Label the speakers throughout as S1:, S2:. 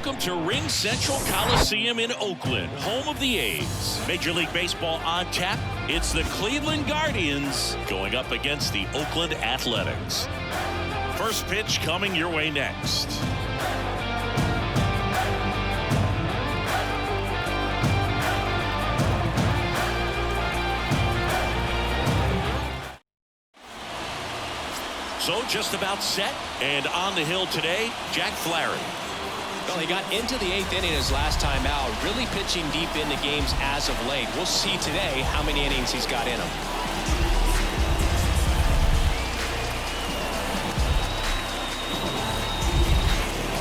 S1: welcome to Ring Central Coliseum in Oakland, home of the A's. Major League Baseball on tap. It's the Cleveland Guardians going up against the Oakland Athletics. First pitch coming your way next. So just about set, and on the hill today, Jack Flaherty.
S2: Well, he got into the 8th inning his last time out, really pitching deep into games as of late. We'll see today how many innings he's got in him.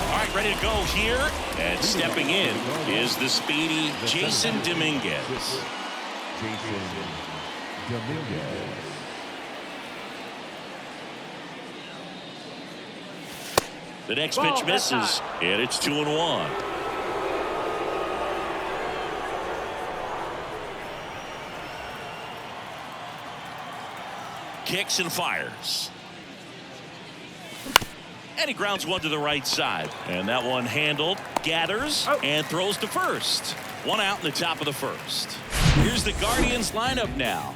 S1: All right, ready to go here, and stepping in is the speedy Jason Dominguez. The next pitch misses, and it's 2-1. Kicks and fires. And he grounds one to the right side. And that one handled, gathers, and throws to first. One out in the top of the first. Here's the Guardians lineup now.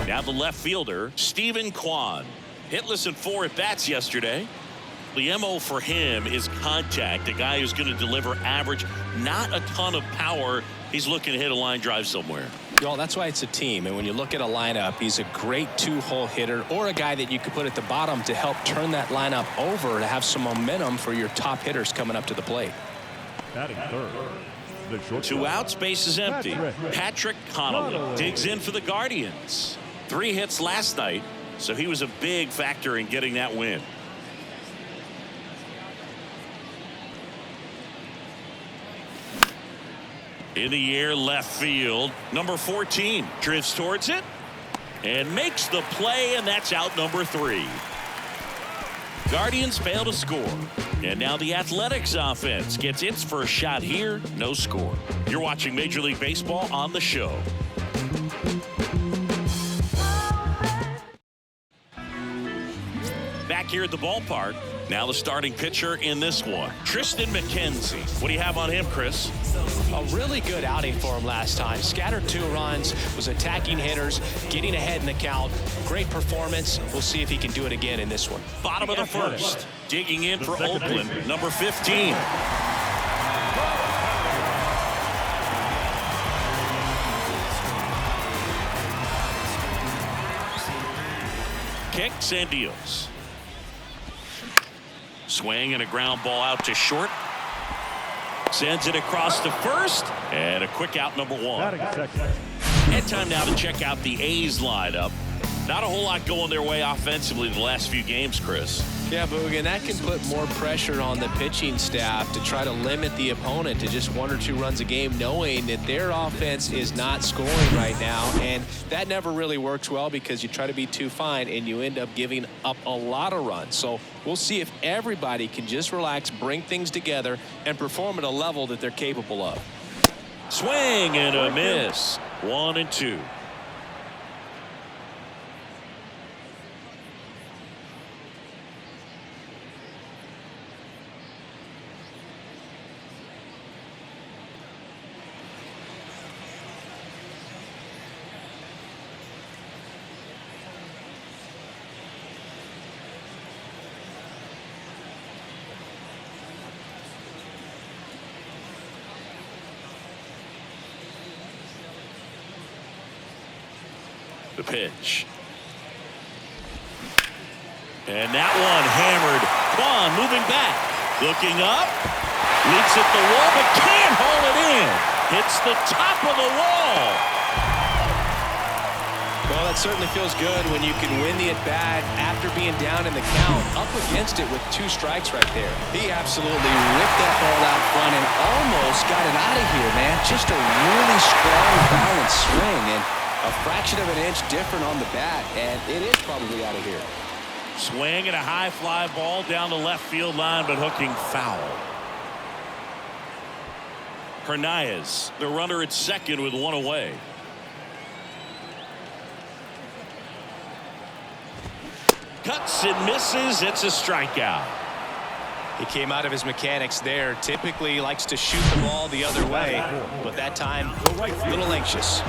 S1: Now the left fielder, Stephen Kwan. Hitless in 4 at-bats yesterday. The MO for him is contact, a guy who's going to deliver average, not a ton of power. He's looking to hit a line drive somewhere.
S2: Well, that's why it's a team. And when you look at a lineup, he's a great 2-hole hitter or a guy that you could put at the bottom to help turn that lineup over to have some momentum for your top hitters coming up to the plate.
S3: Batting third.
S1: 2 outs, base is empty. Patrick Connolly digs in for the Guardians. 3 hits last night, so he was a big factor in getting that win. In the air, left field. Number 14 drifts towards it and makes the play, and that's out number 3. Guardians fail to score. And now the Athletics offense gets its first shot here. No score. You're watching Major League Baseball on the show. Back here at the ballpark. Now the starting pitcher in this one, Triston McKenzie. What do you have on him, Chris?
S2: A really good outing for him last time. Scattered 2 runs, was attacking hitters, getting ahead in the count. Great performance. We'll see if he can do it again in this one.
S1: Bottom of the first. Digging in for Oakland, number 15. Kicks and deals. Swing and a ground ball out to short. Sends it across to first. And a quick out, number 1. And time now to check out the A's lineup. Not a whole lot going their way offensively the last few games, Chris.
S2: Yeah, Boog, and that can put more pressure on the pitching staff to try to limit the opponent to just 1 or 2 runs a game, knowing that their offense is not scoring right now. And that never really works well because you try to be too fine and you end up giving up a lot of runs. So we'll see if everybody can just relax, bring things together, and perform at a level that they're capable of.
S1: Swing and a miss. 1-2. The pitch. And that one hammered. Kwan moving back. Looking up. Leaps at the wall, but can't haul it in. Hits the top of the wall.
S2: Well, that certainly feels good when you can win the at-bat after being down in the count. Up against it with 2 strikes right there.
S4: He absolutely ripped that ball out front and almost got it out of here, man. Just a really strong, balanced swing. And a fraction of an inch different on the bat, and it is probably out of here.
S1: Swing and a high fly ball down the left field line, but hooking foul. Hernandez, the runner at second with one away. Cuts and misses. It's a strikeout.
S2: He came out of his mechanics there. Typically likes to shoot the ball the other way, but that time a little anxious.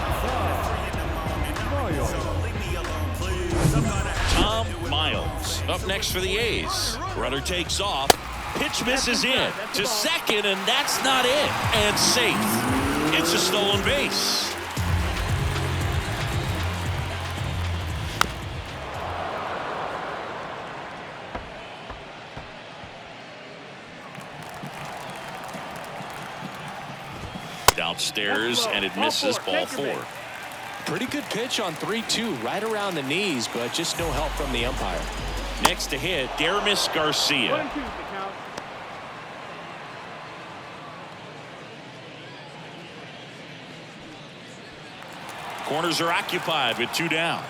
S1: Tom Miles up next for the A's. Runner takes off. Pitch misses in to second, and that's not it. And safe. It's a stolen base. Downstairs, and it misses. Ball 4.
S2: Pretty good pitch on 3-2, right around the knees, but just no help from the umpire.
S1: Next to hit, Dermis Garcia. Corners are occupied with 2 down.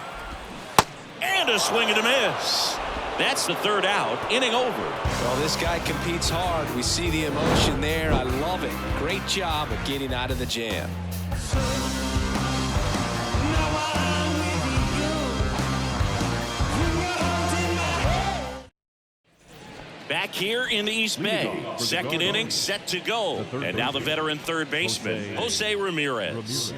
S1: And a swing and a miss. That's the 3rd out. Inning over.
S2: Well, this guy competes hard. We see the emotion there. I love it. Great job of getting out of the jam.
S1: Back here in the East Bay. 2nd inning set to go. And now the veteran third baseman, Jose Ramirez.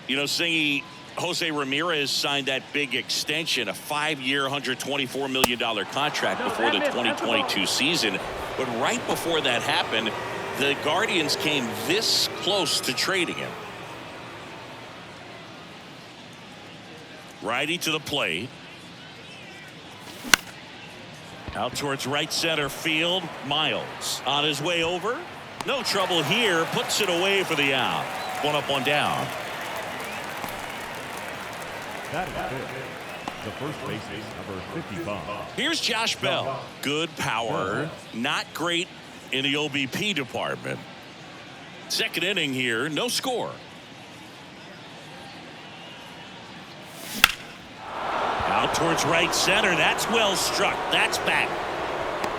S1: You know, Singy, Jose Ramirez signed that big extension, a 5-year, $124 million contract before the 2022 season. But right before that happened, the Guardians came this close to trading him. Righty to the plate. Out towards right center field. Miles on his way over. No trouble here. Puts it away for the out. 1 up, 1 down.
S3: That is good. The first baseman, number 55.
S1: Here's Josh Bell. Good power. Not great in the OBP department. 2nd inning here. No score. Out towards right center. That's well struck. That's back.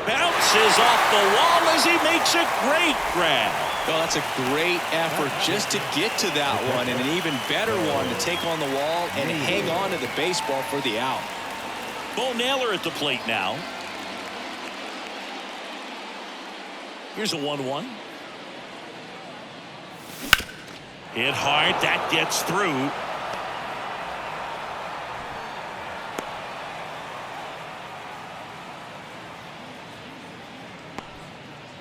S1: Bounces off the wall as he makes a great grab.
S2: Well, that's a great effort just to get to that one, and an even better one to take on the wall and hang on to the baseball for the out.
S1: Bo Naylor at the plate now. Here's a 1-1. Hit hard. That gets through.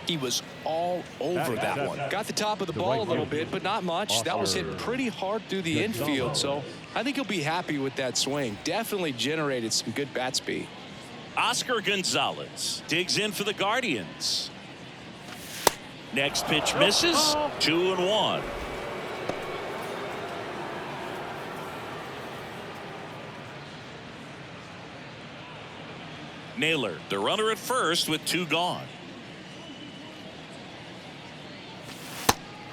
S2: He was all over that one. Got the top of the ball a little bit, but not much. That was hit pretty hard through the infield, so I think he'll be happy with that swing. Definitely generated some good bat speed.
S1: Oscar Gonzalez digs in for the Guardians. Next pitch misses. 2-1. Naylor, the runner at first with 2 gone.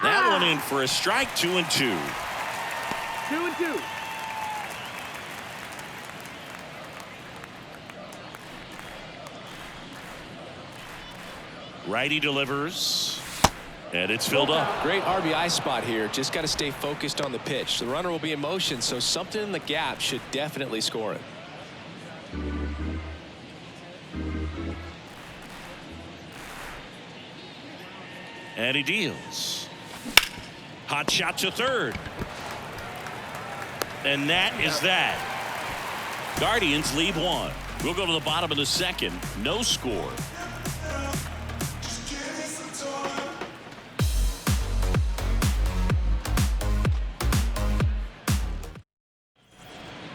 S1: That one in for a strike. 2-2.
S5: 2-2.
S1: Righty delivers. And it's filled up.
S2: Great RBI spot here. Just got to stay focused on the pitch. The runner will be in motion, so something in the gap should definitely score it.
S1: And he deals. Hot shot to third. And that is that. Guardians lead 1. We'll go to the bottom of the 2nd. No score.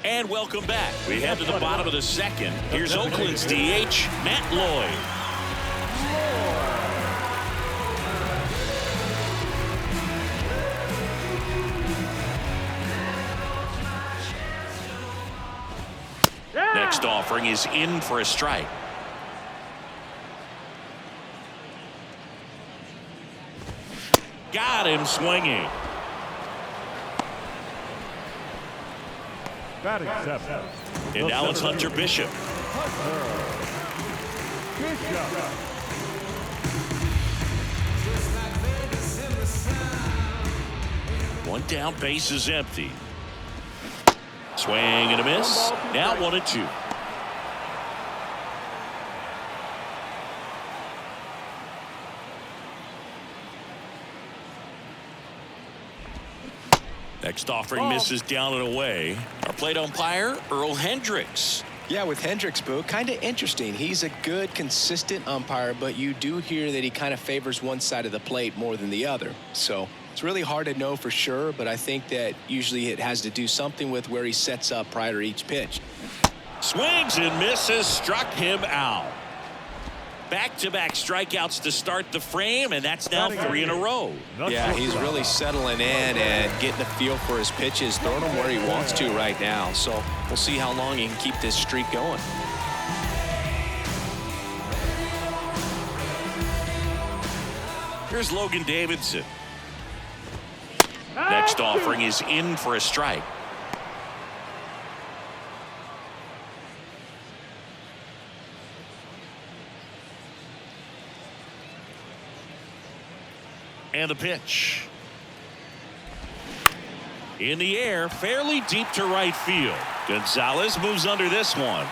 S1: And welcome back. We head to the bottom of the 2nd. Here's Oakland's DH, Matt Lloyd. Next offering is in for a strike. Got him swinging.
S3: Batting 7.
S1: And now it's Hunter Bishop. One down, base is empty. Swing and a miss. Now 1-2. Next offering misses down and away. Our plate umpire, Earl Hendricks.
S2: Yeah, with Hendricks, Boo, kind of interesting. He's a good, consistent umpire, but you do hear that he kind of favors one side of the plate more than the other. So it's really hard to know for sure, but I think that usually it has to do something with where he sets up prior to each pitch.
S1: Swings and misses, struck him out. Back-to-back strikeouts to start the frame, and that's now 3 in a row.
S2: Yeah, he's really settling in and getting a feel for his pitches, throwing them where he wants to right now. So we'll see how long he can keep this streak going.
S1: Here's Logan Davidson. Next offering is in for a strike. And the pitch. In the air, fairly deep to right field. Gonzalez moves under this one.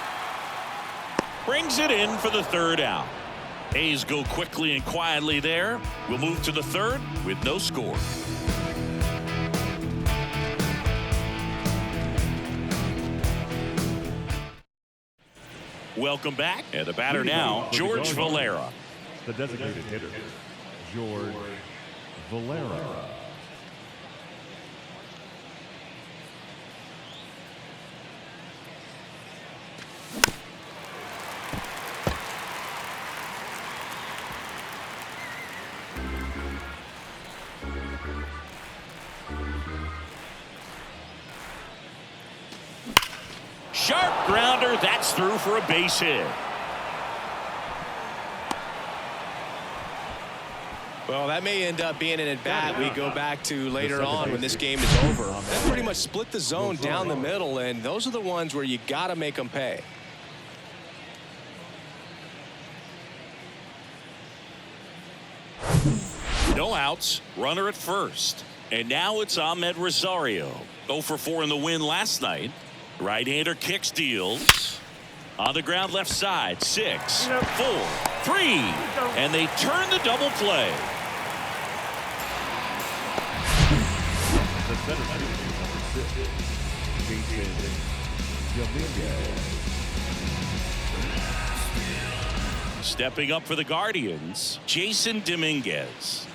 S1: Brings it in for the third out. A's go quickly and quietly there. We'll move to the third with no score. Welcome back. And the batter now, George Valera.
S3: The designated hitter, George Valera.
S1: Sharp grounder, that's through for a base hit.
S2: Well, that may end up being an at-bat we go back to later on when this game is over. That pretty much split the zone down the middle, and those are the ones where you got to make them pay.
S1: No outs, runner at first. And now it's Ahmed Rosario. 0 for 4 in the win last night. Right-hander kicks, deals. On the ground left side, 6, 4, 3. And they turn the double play.
S3: The center fielder, number 6, Jason Dominguez.
S1: Stepping up for the Guardians, Jason Dominguez.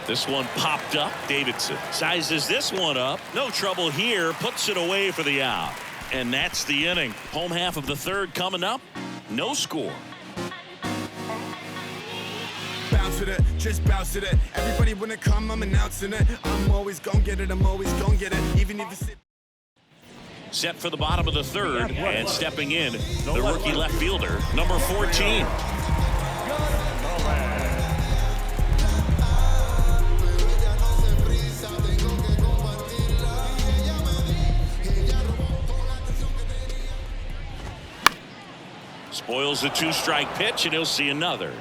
S1: This one popped up. Davidson sizes this one up. No trouble here. Puts it away for the out. And that's the inning. Home half of the third coming up. No score.
S6: Bounce with it, just bounce with it. Everybody wanna come, I'm announcing it. I'm always gonna get it, I'm always gonna get it. Even if it's
S1: Set for the bottom of the third. And stepping in, the rookie left fielder, number 14. Spoils the 2-strike pitch, and he'll see another.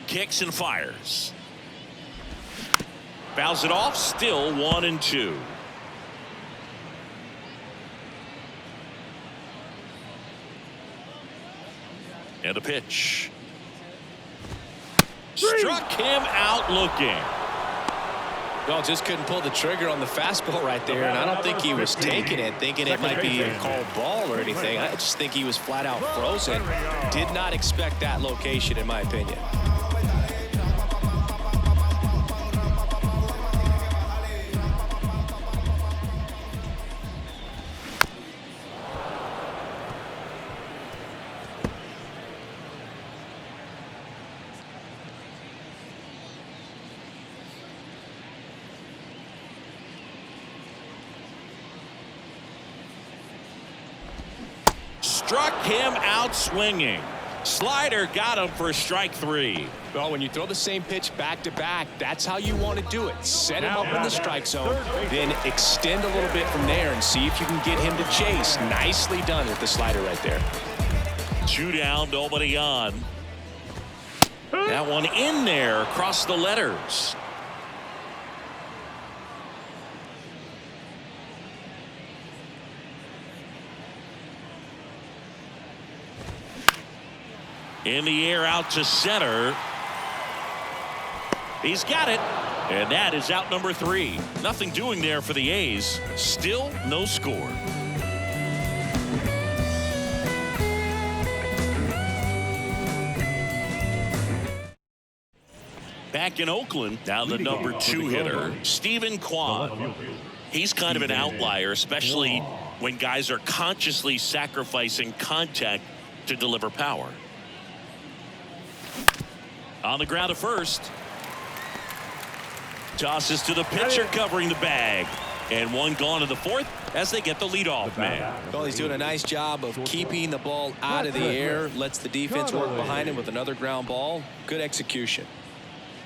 S1: Kicks and fires. Fouls it off, still 1-2. And a pitch. Struck him out looking.
S2: Well, just couldn't pull the trigger on the fastball right there, and I don't think he was taking it, thinking it might be a called ball or anything. I just think he was flat out frozen. Did not expect that location, in my opinion.
S1: Struck him out swinging. Slider got him for strike 3.
S2: Well, when you throw the same pitch back-to-back, that's how you want to do it. Set him up in the strike zone, then extend a little bit from there and see if you can get him to chase. Nicely done with the slider right there.
S1: 2 down, nobody on. That one in there across the letters. In the air out to center. He's got it. And that is out number 3. Nothing doing there for the A's. Still no score. Back in Oakland, now the number 2 hitter, Stephen Kwan. He's kind of an outlier, especially when guys are consciously sacrificing contact to deliver power. On the ground to first. Tosses to the pitcher covering the bag. And one gone to the 4th as they get the leadoff man.
S2: Well, he's doing a nice job of keeping the ball out of the air. Lets the defense work behind him with another ground ball. Good execution.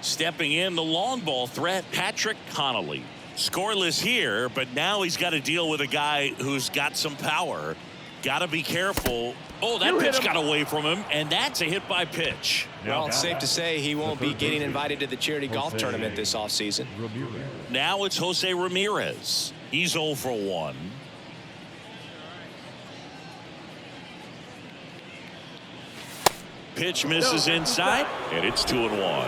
S1: Stepping in the long ball threat, Patrick Connolly. Scoreless here, but now he's got to deal with a guy who's got some power. Got to be careful. Oh, that pitch got away from him, and that's a hit by pitch.
S2: Well, it's safe to say he won't be getting invited to the charity golf tournament this offseason.
S1: Now it's Jose Ramirez. He's 0 for 1. Pitch misses inside, and it's 2-1.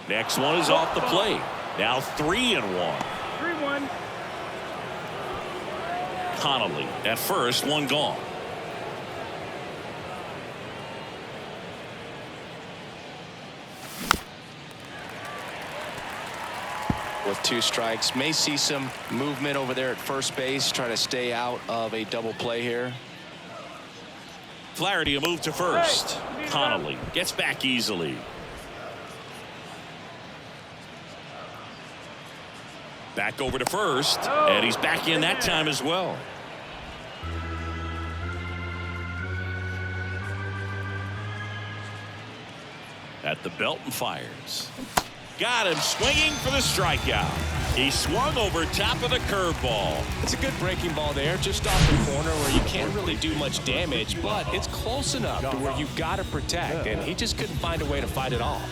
S1: Next one is off the plate. Now 3-1.
S5: 3-1.
S1: Connolly at first, one gone.
S2: With 2 strikes, may see some movement over there at first base, try to stay out of a double play here.
S1: Flaherty a move to first. Connolly gets back easily. Back over to first, and he's back in that time as well. At the belt and fires. Got him swinging for the strikeout. He swung over top of the curveball.
S2: It's a good breaking ball there, just off the corner where you can't really do much damage, but it's close enough to where you've got to protect, and he just couldn't find a way to fight it off.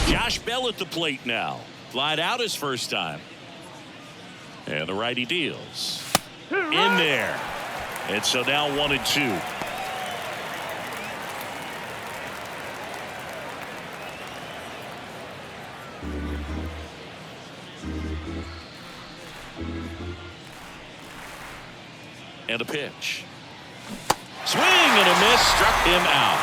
S1: Josh Bell at the plate now. Flied out his first time. And the righty deals. In there. And so now 1-2. And a pitch. Swing and a miss. Struck him out.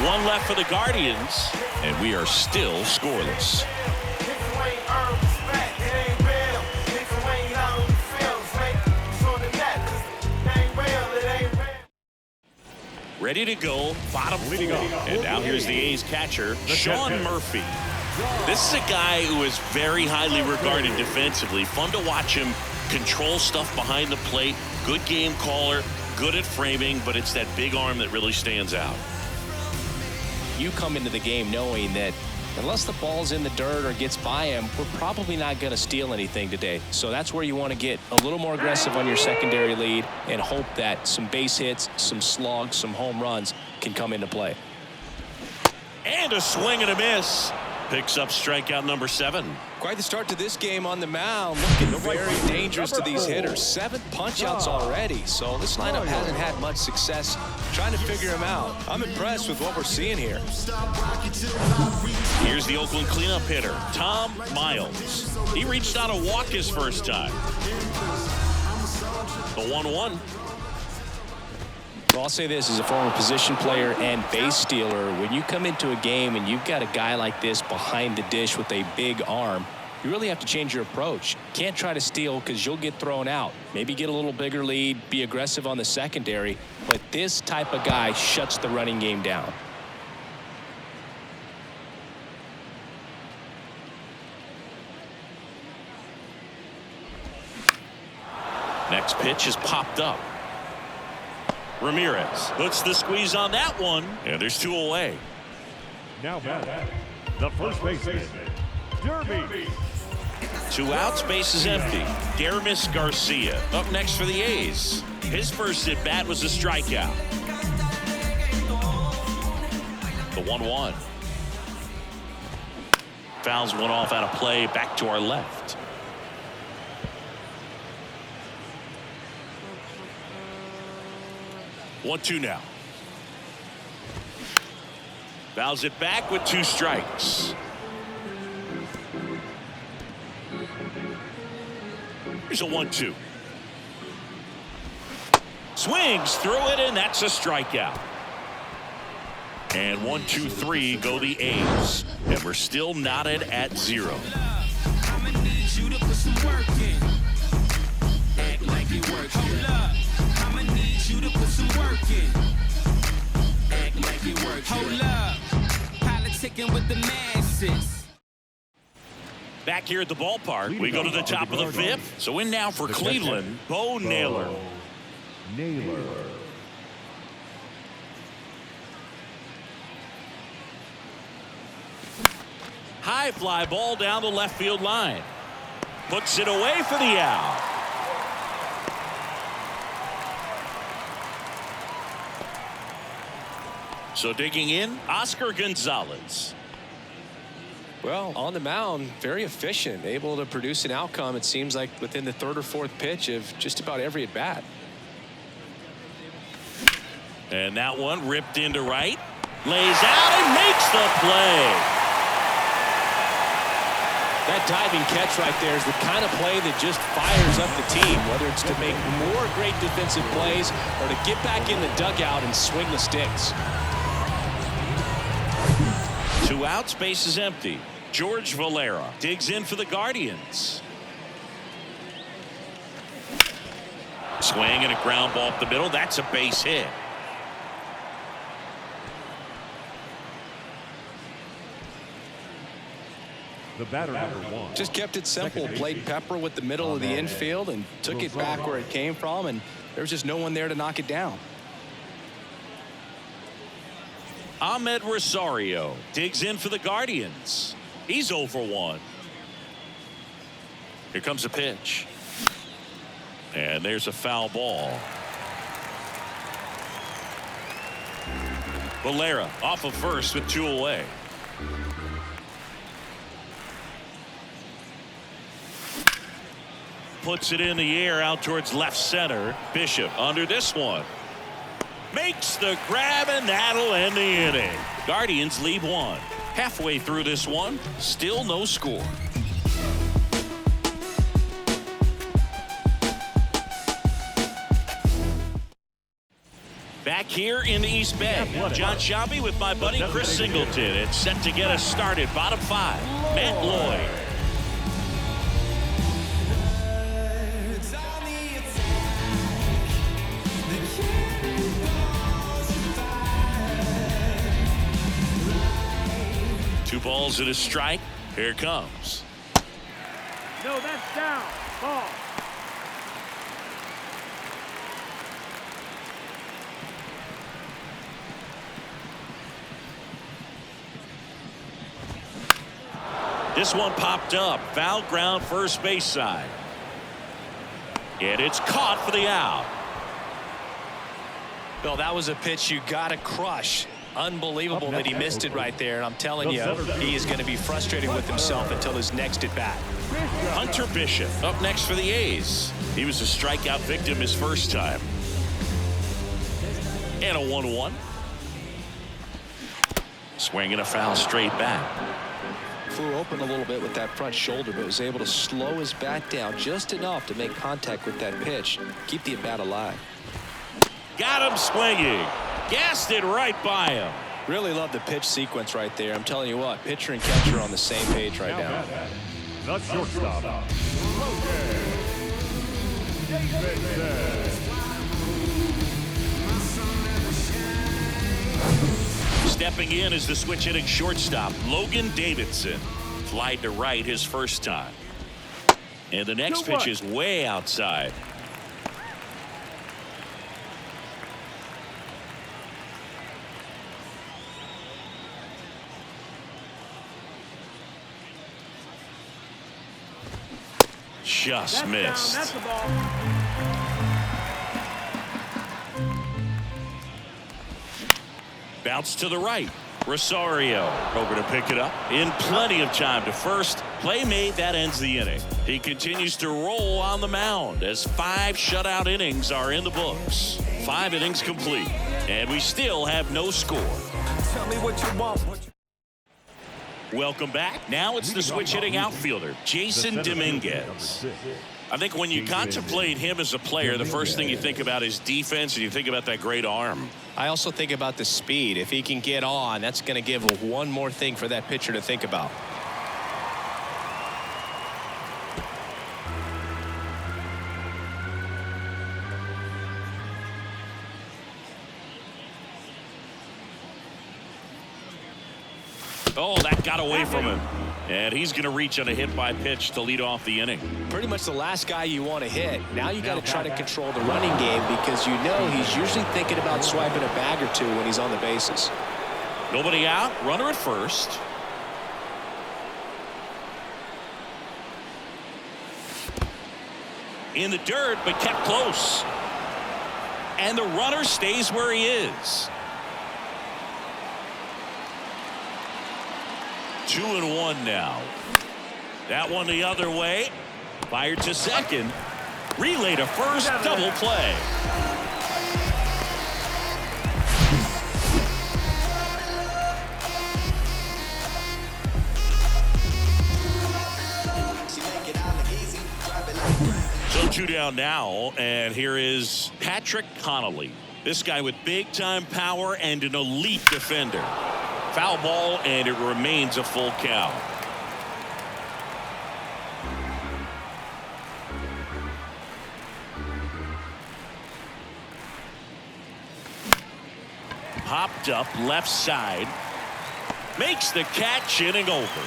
S1: One left for the Guardians, and we are still scoreless. Ready to go, bottom 4. And now here's the A's catcher, Sean Murphy. This is a guy who is very highly regarded defensively. Fun to watch him control stuff behind the plate. Good game caller, good at framing, but it's that big arm that really stands out.
S2: You come into the game knowing that unless the ball's in the dirt or gets by him, we're probably not going to steal anything today. So that's where you want to get a little more aggressive on your secondary lead and hope that some base hits, some slugs, some home runs can come into play.
S1: And a swing and a miss. Picks up strikeout number 7.
S2: Quite the start to this game on the mound. Looking very dangerous to these hitters. 7 punch-outs already. So this lineup hasn't had much success trying to figure him out. I'm impressed with what we're seeing here.
S1: Here's the Oakland cleanup hitter, Tom Miles. He reached out a walk his first time. The 1-1.
S2: Well, I'll say this as a former position player and base stealer. When you come into a game and you've got a guy like this behind the dish with a big arm, you really have to change your approach. Can't try to steal because you'll get thrown out. Maybe get a little bigger lead, be aggressive on the secondary. But this type of guy shuts the running game down.
S1: Next pitch is popped up. Ramirez puts the squeeze on that one, and there's 2 away.
S3: Now batting, the first baseman, Derby.
S1: Two outs, base is empty. Dermis Garcia up next for the A's. His first at bat was a strikeout. The 1-1. Fouls one off out of play, back to our left. One-two now. Fouls it back with 2 strikes. Here's a 1-2. Swings through it, and that's a strikeout. And 1, 2, 3 go the A's. And we're still knotted at 0.
S7: I'ma need you to put some work in. Act like it works. Hold up. I'ma need you to put some work in. Act like it works. Hold up. Politicking with the masses.
S1: Back here at the ballpark, we go to the top of the 5th. So in now for Cleveland, Bo Naylor. High fly ball down the left field line. Puts it away for the out. So digging in, Oscar Gonzalez.
S2: Well, on the mound, very efficient, able to produce an outcome, it seems like, within the 3rd or 4th pitch of just about every at bat.
S1: And that one ripped into right. Lays out and makes the play.
S2: That diving catch right there is the kind of play that just fires up the team, whether it's to make more great defensive plays or to get back in the dugout and swing the sticks.
S1: 2 outs, base is empty. George Valera digs in for the Guardians. Swing and a ground ball up the middle. That's a base hit.
S3: The batter, number 1.
S4: Just kept it simple. Played pepper with the middle of the infield and took it back where it came from, and there was just no one there to knock it down.
S1: Ahmed Rosario digs in for the Guardians. He's 0 for 1. Here comes a pitch. And there's a foul ball. Valera off of first with 2 away. Puts it in the air out towards left center. Bishop under this one. Makes the grab, and that'll end the inning. Guardians lead 1. Halfway through this one, still no score. Back here in the East Bay, John Shelby with my buddy Chris Singleton. It's set to get us started. Bottom 5, Matt Lloyd. Two balls and a strike. Here it comes.
S5: No, that's down. Ball.
S1: This one popped up. Foul ground first base side. And it's caught for the out.
S2: Bill, that was a pitch you got to crush. Unbelievable that he missed it right there. And I'm telling you, he is going to be frustrated with himself until his next at bat.
S1: Hunter Bishop up next for the A's. He was a strikeout victim his first time. And a 1-1. Swinging a foul straight back.
S4: Flew open a little bit with that front shoulder, but was able to slow his bat down just enough to make contact with that pitch, keep the at bat alive.
S1: Got him swinging. Gassed it right by him.
S2: Really love the pitch sequence right there. I'm telling you what, pitcher and catcher are on the same page right now.
S3: The shortstop,
S1: Stepping in is the switch hitting shortstop, Logan Davidson. Flied to right his first time. And the next pitch is way outside. Just missed.
S5: That's the ball.
S1: Bounce to the right. Rosario over to pick it up in plenty of time to first. Play made, that ends the inning. He continues to roll on the mound as 5 shutout innings are in the books. 5 innings complete, and we still have no score.
S6: Tell me what you want.
S1: Welcome back. Now it's the switch hitting outfielder, Jason Dominguez. I think when you contemplate him as a player, the first thing you think about is defense, and you think about that great arm.
S2: I also think about the speed. If he can get on, that's going to give one more thing for that pitcher to think about.
S1: Oh, that got away from him. And he's going to reach on a hit by pitch to lead off the inning.
S2: Pretty much the last guy you want to hit. Now you got to try to control the running game because you know he's usually thinking about swiping a bag or two when he's on the bases.
S1: Nobody out. Runner at first. In the dirt, but kept close. And the runner stays where he is. 2-1 now. That one the other way. Fired to second. Relay to first. Double play. So 2 down now, and here is Patrick Connolly. This guy with big-time power and an elite defender. Foul ball, and it remains a full count. Popped up left side. Makes the catch, inning over.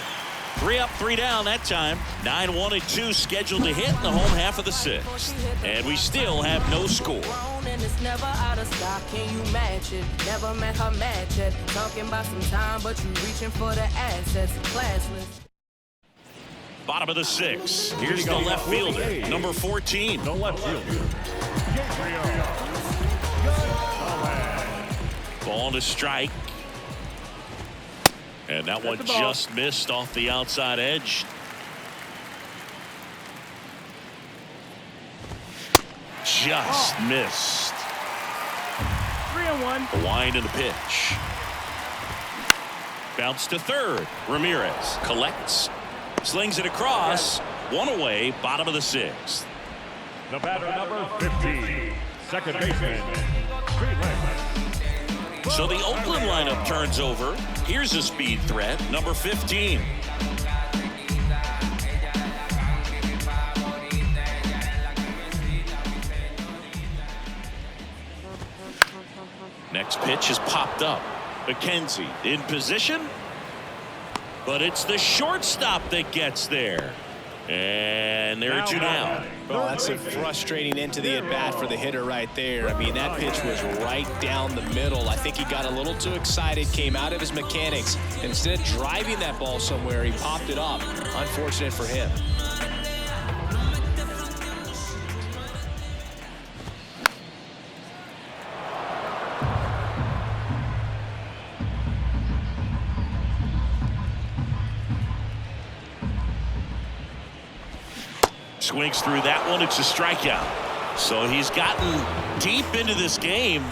S1: 3 up, 3 down that time. 9-1 and 2 scheduled to hit in the home half of the 6th. And we still have no score.
S8: And it's never out of stock. Can you match it? Never met her match it. Talking about some time, but you reaching for the assets. Classless.
S1: Bottom of the 6th. Here's the left fielder, number 14.
S3: The left fielder,
S1: Ball to strike. And that one just missed off the outside edge. Just missed.
S5: 3-1.
S1: The wind and the pitch. Bounce to third. Ramirez collects. Slings it across. One away. Bottom of the 6th.
S3: the batter number 15, second baseman,
S1: So the Oakland lineup turns over. Here's a speed threat, number 15. Next pitch is popped up. McKenzie in position, but it's the shortstop that gets there. And there are two down.
S2: Well, that's a frustrating end to the at-bat for the hitter right there. I mean, that pitch was right down the middle. I think he got a little too excited, came out of his mechanics. Instead of driving that ball somewhere, he popped it up. Unfortunate for him.
S1: Swings through that one. It's a strikeout. So he's gotten deep into this game,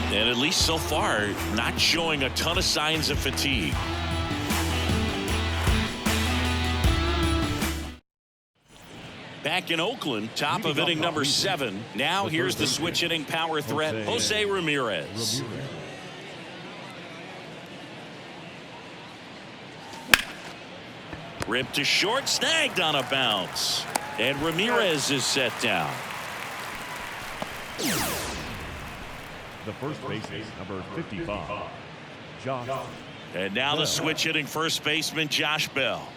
S1: and at least so far, not showing a ton of signs of fatigue. Back in Oakland, top of inning number 7. Now here's the switch hitting power threat, Jose Ramirez. Ripped to short, snagged on a bounce. And Ramirez is set down.
S3: the first baseman, number 55, Josh.
S1: And now the switch hitting first baseman, Josh Bell.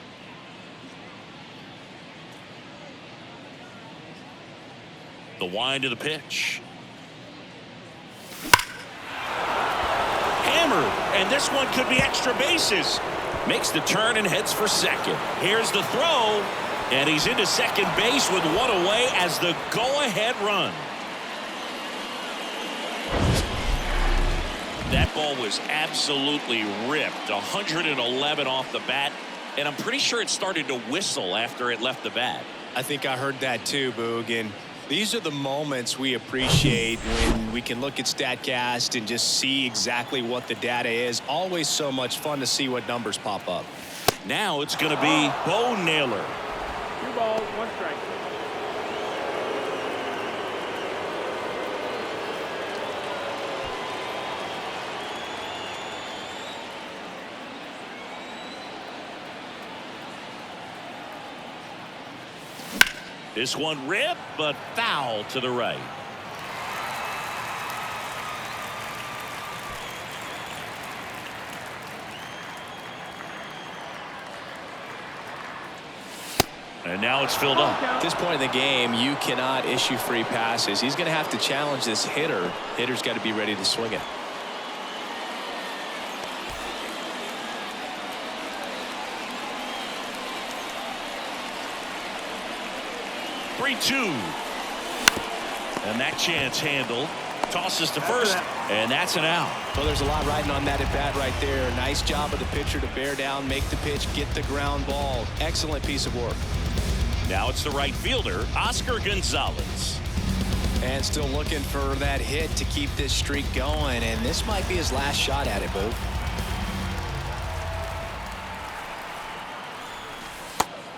S1: The wind of the pitch. Hammered, and this one could be extra bases. Makes the turn and heads for second. Here's the throw. And he's into second base with one away as the go-ahead run. That ball was absolutely ripped. 111 off the bat. And I'm pretty sure it started to whistle after it left the bat.
S2: I think I heard that too, Boog. And these are the moments we appreciate when we can look at StatCast and just see exactly what the data is. Always so much fun to see what numbers pop up.
S1: Now it's going to be Bo Naylor.
S5: 2 balls, 1 strike.
S1: This one ripped, but foul to the right. And now it's filled up.
S2: At this point in the game, you cannot issue free passes. He's going to have to challenge this hitter. Hitter's got to be ready to swing it.
S1: And that chance handled. Tosses to first, and that's an out.
S2: Well, there's a lot riding on that at bat right there. Nice job of the pitcher to bear down, make the pitch, get the ground ball. Excellent piece of work.
S1: Now it's the right fielder, Oscar Gonzalez.
S2: And still looking for that hit to keep this streak going, and this might be his last shot at it, Boo.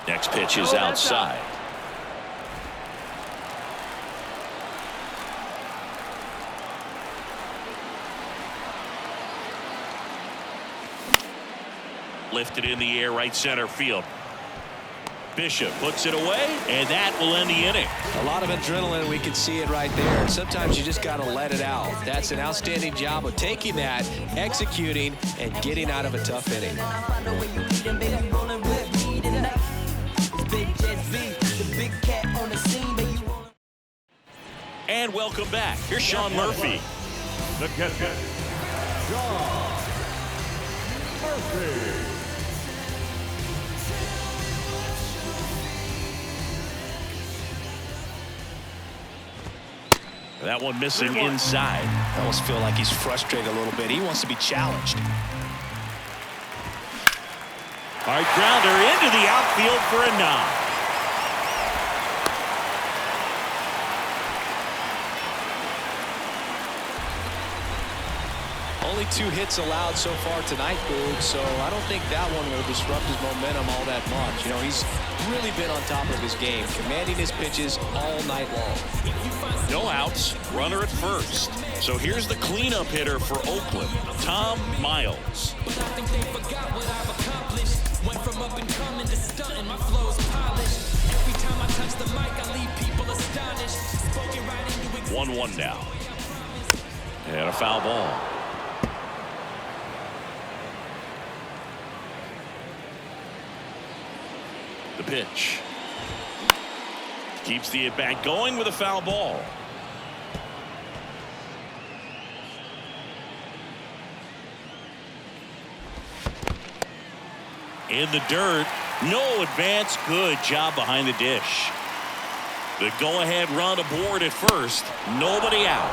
S1: Next pitch is outside. Lifted in the air, right center field. Bishop puts it away, and that will end the inning.
S2: A lot of adrenaline, we can see it right there. Sometimes you just got to let it out. That's an outstanding job of taking that, executing, and getting out of a tough inning.
S1: And welcome back. Here's Sean Murphy.
S3: The catcher, Sean Murphy.
S1: That one missing inside.
S2: I almost feel like he's frustrated a little bit. He wants to be challenged.
S1: Hard grounder into the outfield for a knock.
S2: Only 2 hits allowed so far tonight, Boog, so I don't think that one will disrupt his momentum all that much. You know, he's really been on top of his game, commanding his pitches all night long.
S1: No outs, runner at first. So here's the cleanup hitter for Oakland, Tom Miles.
S7: Went from up and coming to stunting, my flow's polished. Every time I touch the mic, I leave people astonished. Spoken right into it.
S1: 1-1 now. And a foul ball. The pitch. Keeps the at-bat going with a foul ball. In the dirt. No advance. Good job behind the dish. The go-ahead run aboard at first. Nobody out.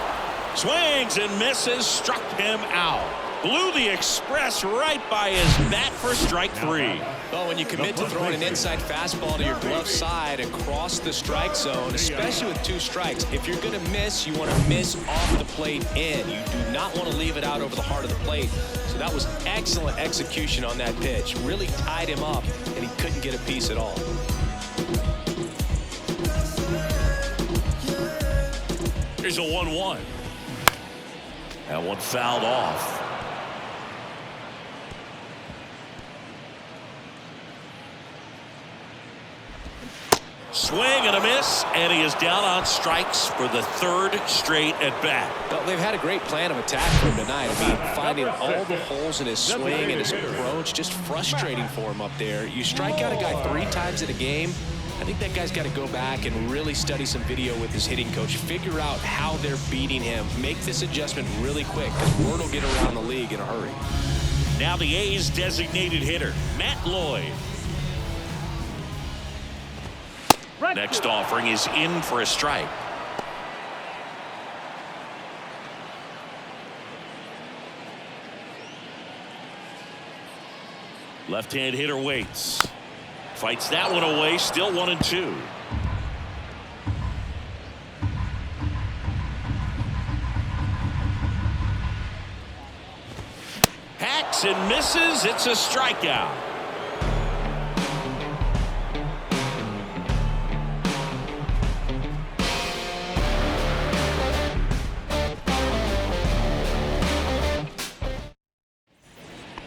S1: Swings and misses. Struck him out. Blew the express right by his bat for strike 3.
S2: Well, when you commit to throwing an inside fastball to your glove side across the strike zone, especially with 2 strikes, if you're going to miss, you want to miss off the plate in. You do not want to leave it out over the heart of the plate. So that was excellent execution on that pitch. Really tied him up, and he couldn't get a piece at all.
S1: Here's a 1-1. That one fouled off. Swing and a miss, and he is down on strikes for the 3rd straight at bat.
S2: Well, they've had a great plan of attack for him tonight. I mean, finding all the holes in his swing and his approach, just frustrating for him up there. You strike out a guy 3 times in a game, I think that guy's got to go back and really study some video with his hitting coach, figure out how they're beating him, make this adjustment really quick, because word will get around the league in a hurry.
S1: Now the A's designated hitter, Matt Lloyd. Next offering is in for a strike. Left-hand hitter waits. Fights that one away. Still 1-2. Hacks and misses. It's a strikeout.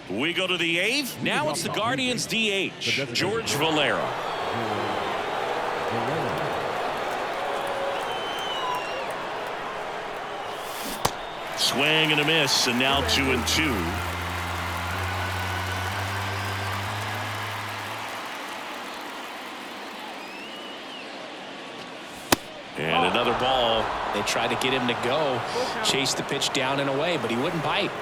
S1: We go to the 8th. Now it's the Guardians DH, George Valera. Swing and a miss, and now 2-2. And another ball.
S2: They tried to get him to go, chase the pitch down and away, but he wouldn't bite.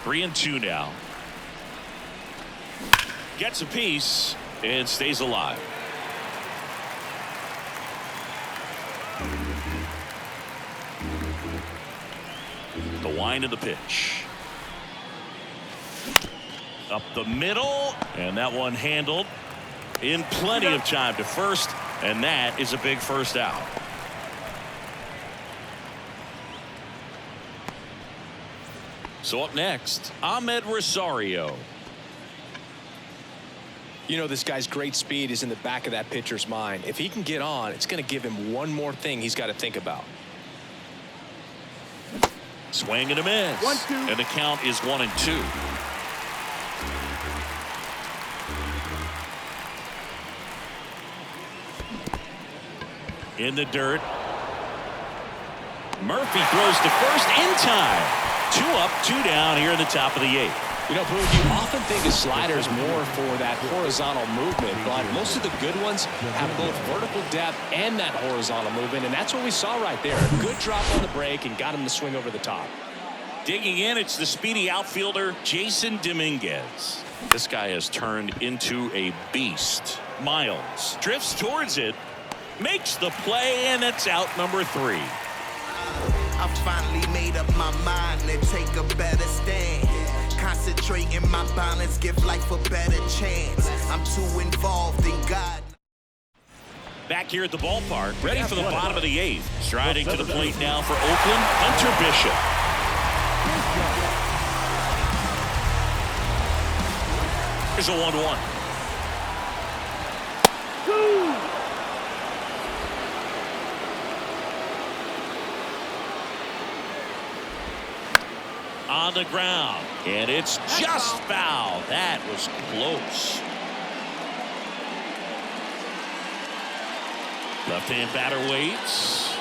S1: Three and 2 now. Gets a piece and stays alive. The wind of the pitch. Up the middle, and that one handled in plenty of time to first, and that is a big first out. So up next, Ahmed Rosario.
S2: You know, this guy's great speed is in the back of that pitcher's mind. If he can get on, it's going to give him one more thing he's got to think about.
S1: Swing and a miss.
S5: 1-2.
S1: And the count is 1-2. In the dirt. Murphy throws to first in time. 2 up, 2 down here in the top of the 8th.
S2: You know, Boog, you often think of sliders more for that horizontal movement, but most of the good ones have both vertical depth and that horizontal movement, and that's what we saw right there. Good drop on the break and got him to swing over the top.
S1: Digging in, it's the speedy outfielder, Jason Dominguez. This guy has turned into a beast. Miles drifts towards it, makes the play, and it's out number 3.
S9: I finally made up my mind to take a better stand. Concentrate in my balance, give life a better chance. I'm too involved in God.
S1: Back here at the ballpark, ready for the bottom of the 8th. Striding to the plate now for Oakland, Hunter Bishop. Here's a 1-1. On the ground, and it's just foul. That was close. Left-hand batter waits,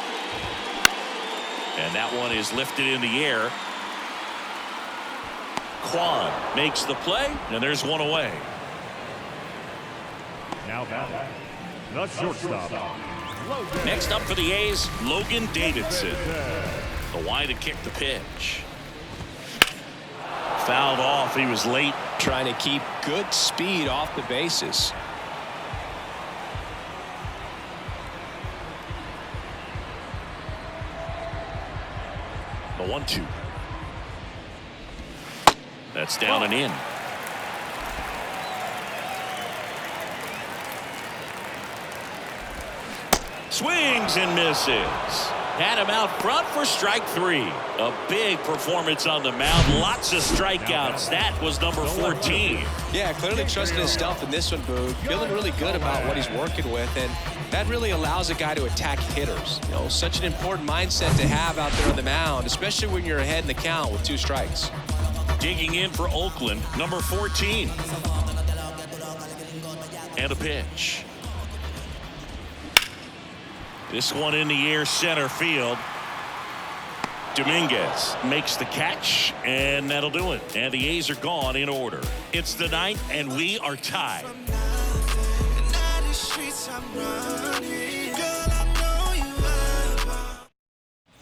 S1: and that one is lifted in the air. Kwan makes the play, and there's one away.
S3: Now batting, the shortstop.
S1: Next up for the A's, Logan Davidson. The wide to kick the pitch. Fouled off. He was late.
S2: Trying to keep good speed off the bases.
S1: The 1-2. That's down and in. Swings and misses. Had him out front for strike 3. A big performance on the mound. Lots of strikeouts. That was number 14.
S2: Yeah, clearly trusting his stuff in this one, Boog. Feeling really good about what he's working with, and that really allows a guy to attack hitters. You know, such an important mindset to have out there on the mound, especially when you're ahead in the count with 2 strikes.
S1: Digging in for Oakland, number 14. And a pitch. This one in the air, center field. Dominguez makes the catch, and that'll do it. And the A's are gone in order. It's the 9th, and we are tied.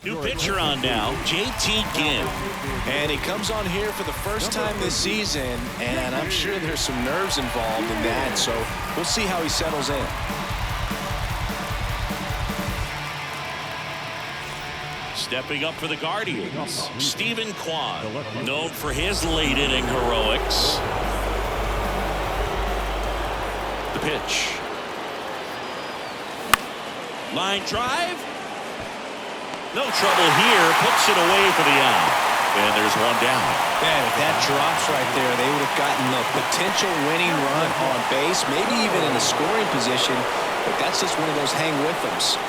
S1: New pitcher on now, JT Ginn.
S2: And he comes on here for the first time this season, and I'm sure there's some nerves involved in that, so we'll see how he settles in.
S1: Stepping up for the Guardians, Stephen Kwan, known for his late inning heroics. The pitch. Line drive. No trouble here. Puts it away for the out. And there's one down.
S2: Man, if that drops right there, they would have gotten a potential winning run on base, maybe even in a scoring position. But that's just one of those hang with them's.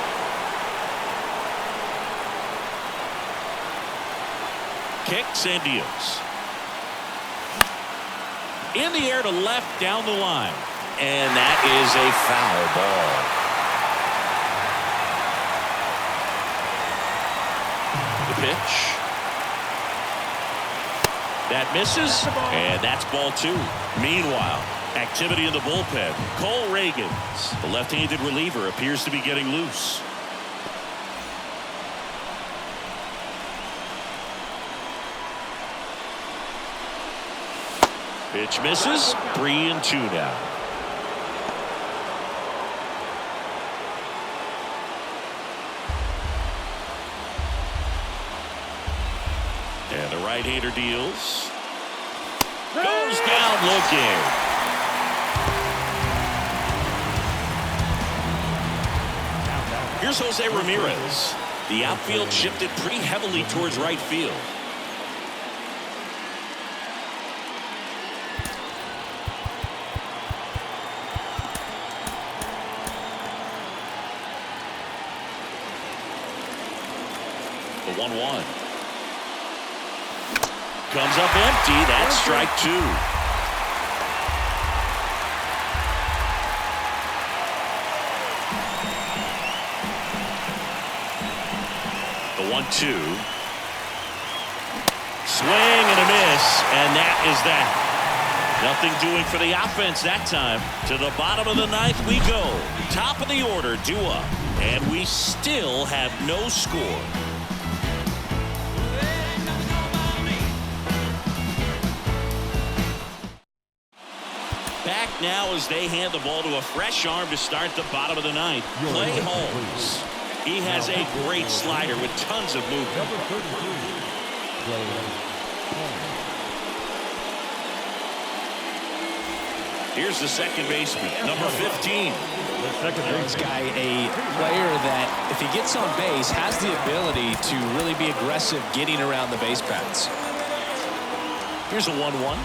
S1: Kicks and deals. In the air to left down the line. And that is a foul ball. Pitch. That misses, and that's ball 2. Meanwhile, activity in the bullpen. Cole Ragans, the left-handed reliever, appears to be getting loose. Pitch misses. 3-2 now. And the right-hander deals. Goes down looking. Here's Jose Ramirez. The outfield shifted pretty heavily towards right field. The 1-1. Comes up empty. That's strike 2. The 1-2. Swing and a miss, and that is that. Nothing doing for the offense that time. To the bottom of the 9th we go. Top of the order, due up, and we still have no score. Back now as they hand the ball to a fresh arm to start the bottom of the 9th. Clay Holmes. He has a great slider with tons of movement.
S3: Number 33, Clay Holmes.
S1: Here's the second baseman, number 15.
S2: This guy, a player that, if he gets on base, has the ability to really be aggressive getting around the base paths.
S1: Here's a 1-1.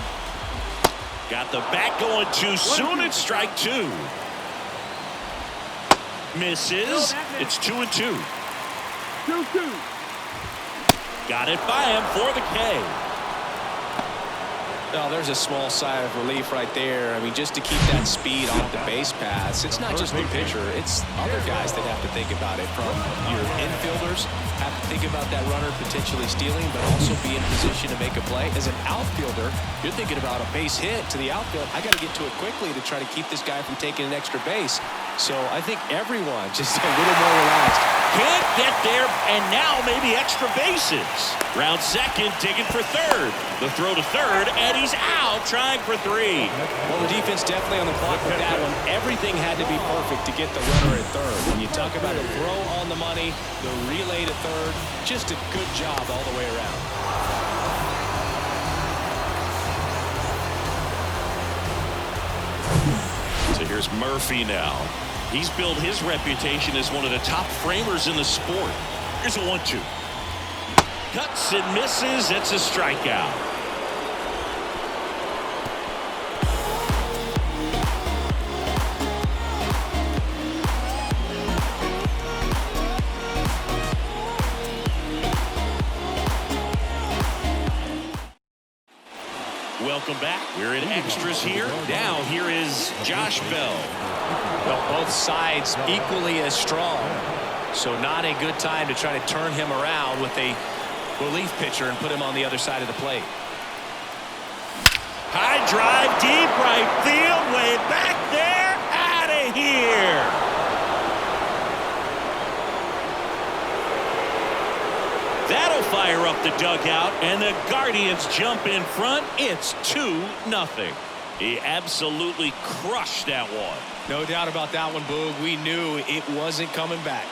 S1: Got the bat going too soon. It's strike 2. Misses. It's 2-2.
S5: 2-2.
S1: Got it by him for the K.
S2: Well, there's a small sigh of relief right there. I mean, just to keep that speed off the base paths. It's not just the pitcher. It's other guys that have to think about it. From your infielders, have to think about that runner potentially stealing, but also be in position to make a play. As an outfielder, you're thinking about a base hit to the outfield. I got to get to it quickly to try to keep this guy from taking an extra base. So I think everyone just a little more relaxed.
S1: Can't get there, and now maybe extra bases. Round second, digging for third. The throw to third, and he's out trying for 3.
S2: Well, the defense definitely on the clock with that one. Everything had to be perfect to get the runner at third. When you talk about a throw on the money, the relay to third, just a good job all the way around.
S1: So here's Murphy now. He's built his reputation as one of the top framers in the sport. Here's a 1-2. Cuts and misses. It's a strikeout. Welcome back. We're in extras here. Now here is Josh Bell.
S2: Well, both sides equally as strong. So not a good time to try to turn him around with a relief pitcher and put him on the other side of the plate.
S1: High drive, deep right field, way back there, out of here. That'll fire up the dugout, and the Guardians jump in front. It's 2-0. He absolutely crushed that one.
S2: No doubt about that one, Boog. We knew it wasn't coming back.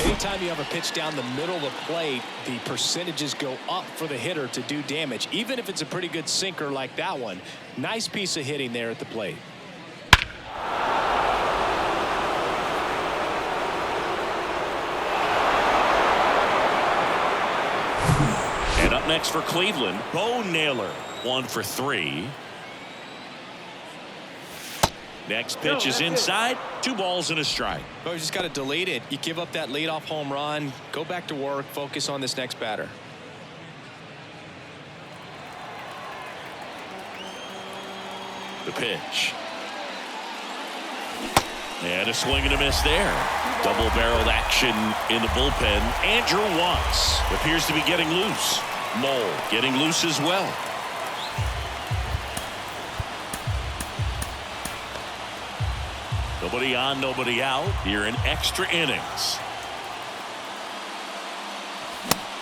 S2: Anytime you have a pitch down the middle of the plate, the percentages go up for the hitter to do damage, even if it's a pretty good sinker like that one. Nice piece of hitting there at the plate.
S1: And up next for Cleveland, Bo Naylor, 1 for 3. Next pitch is inside. 2 balls and a strike.
S2: Oh, you just got to delete it. You give up that leadoff home run. Go back to work. Focus on this next batter.
S1: The pitch. And a swing and a miss there. Double-barreled action in the bullpen. Andrew Watts appears to be getting loose. Mole getting loose as well. Nobody on, nobody out here in extra innings.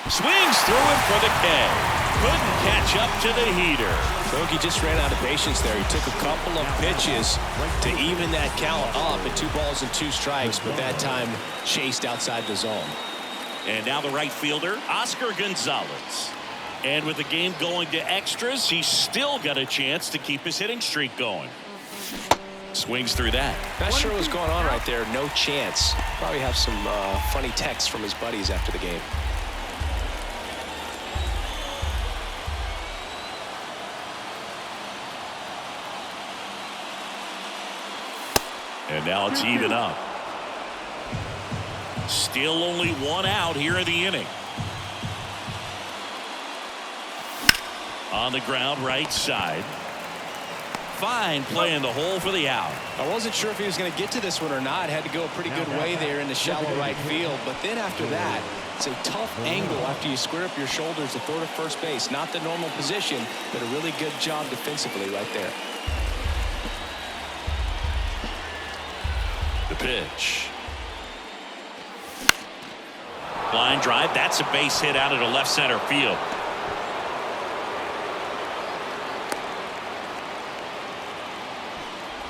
S1: Swings through it for the K. Couldn't catch up to the heater.
S2: Bogey just ran out of patience there. He took a couple of pitches to even that count up at 2 balls and 2 strikes, but that time chased outside the zone.
S1: And now the right fielder, Oscar Gonzalez. And with the game going to extras, he's still got a chance to keep his hitting streak going. Swings through that.
S2: Not sure what's going on right there. No chance. Probably have some funny texts from his buddies after the game.
S1: And now it's even up. Still only 1 out here in the inning. On the ground, right side. Fine play in the hole for the out.
S2: I wasn't sure if he was going to get to this one or not. Had to go a pretty good way there in the shallow right field. But then after that, it's a tough angle after you square up your shoulders to throw to first base. Not the normal position, but a really good job defensively right there.
S1: The pitch. Line drive. That's a base hit out of the left center field.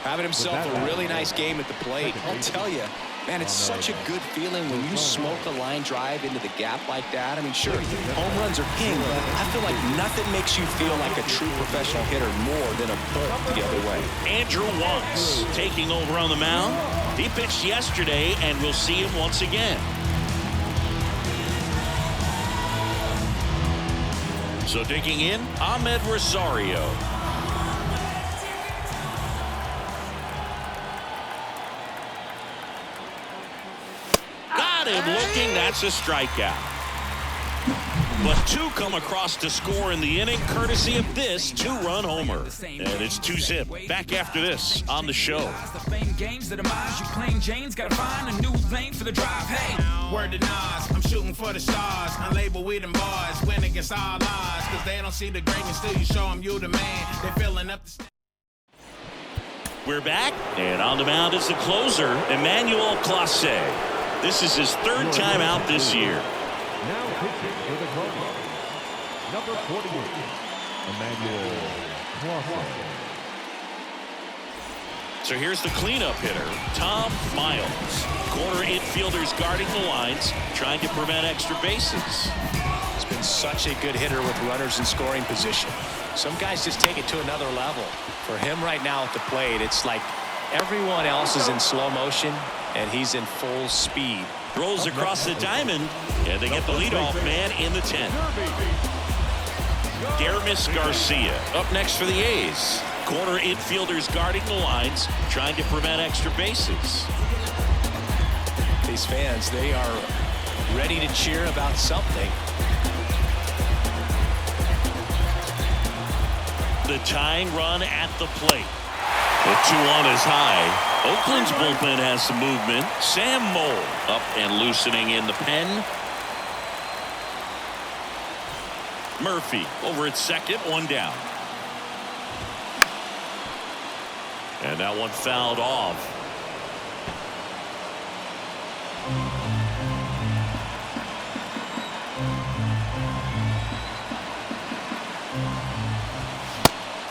S2: Having himself a really nice game at the plate. I'll tell you, man, it's such a good feeling when you smoke a line drive into the gap like that. I mean, sure, home runs are king, but I feel like nothing makes you feel like a true professional hitter more than a putt the other way.
S1: Andrew Watts taking over on the mound. He pitched yesterday, and we'll see him once again. So digging in, Ahmed Rosario. Got him looking. That's a strikeout. But 2 come across to score in the inning, courtesy of this 2-run homer. And it's 2-zip. Back after this on the show.
S7: Games that you claim James gotta find a new lane for the drive. Hey, word to Nas, I'm shooting for the stars. Unlabeled with them bars, win against all odds. Cause they don't see the greatness till you show them you the man. They're filling up the
S1: We're back, and on the mound is the closer, Emmanuel Clase. This is his 3rd time out this year.
S3: Now pitching for the Cardinals, number 48, Emmanuel Clase.
S1: So here's the cleanup hitter, Tom Miles. Corner infielders guarding the lines, trying to prevent extra bases.
S2: He's been such a good hitter with runners in scoring position. Some guys just take it to another level. For him right now at the plate, it's like everyone else is in slow motion, and he's in full speed.
S1: Throws across the diamond, and they get the leadoff man in the 10th. Dermis Garcia up next for the A's. Corner infielders guarding the lines, trying to prevent extra bases.
S2: These fans, they are ready to cheer about something.
S1: The tying run at the plate. The 2-1 is high. Oakland's bullpen has some movement. Sam Mole up and loosening in the pen. Murphy over at second, one down. And that one fouled off.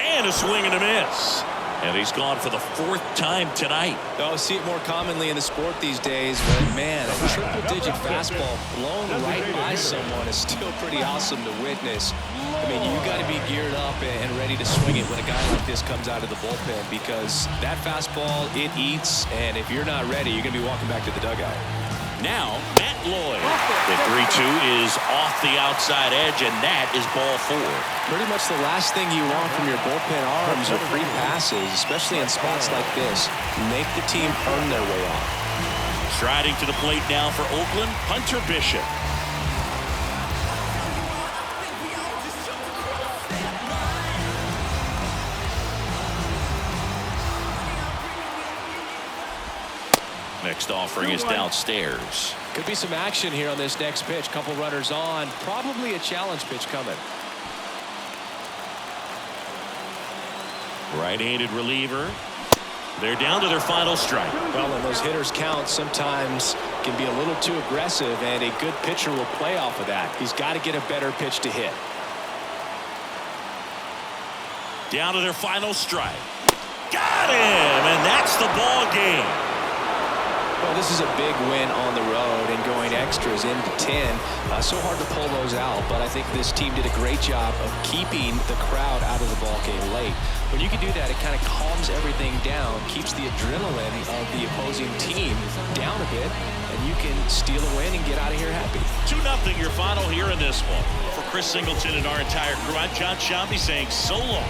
S1: And a swing and a miss. And he's gone for the 4th time tonight.
S2: Oh, see it more commonly in the sport these days, but man, a triple-digit fastball blown right by someone is still pretty awesome to witness. I mean, you got to be geared up and ready to swing it when a guy like this comes out of the bullpen, because that fastball, it eats, and if you're not ready, you're going to be walking back to the dugout.
S1: Now, Matt Lloyd. The 3-2 is off the outside edge, and that is ball 4.
S2: Pretty much the last thing you want from your bullpen arms are free passes, especially in spots like this. Make the team earn their way off.
S1: Striding to the plate now for Oakland, Hunter Bishop. Next offering is downstairs.
S2: Could be some action here on this next pitch. Couple runners on. Probably a challenge pitch coming.
S1: Right-handed reliever. They're down to their final strike.
S2: Well, when those hitters count, sometimes can be a little too aggressive, and a good pitcher will play off of that. He's got to get a better pitch to hit.
S1: Down to their final strike. Got him, and that's the ball game.
S2: Well, this is a big win on the road and going extras into 10. So hard to pull those out, but I think this team did a great job of keeping the crowd out of the ball game late. When you can do that, it kind of calms everything down, keeps the adrenaline of the opposing team down a bit, and you can steal a win and get out of here happy.
S1: 2-0 your final here in this one. For Chris Singleton and our entire crew, I'm John Shambi saying so long.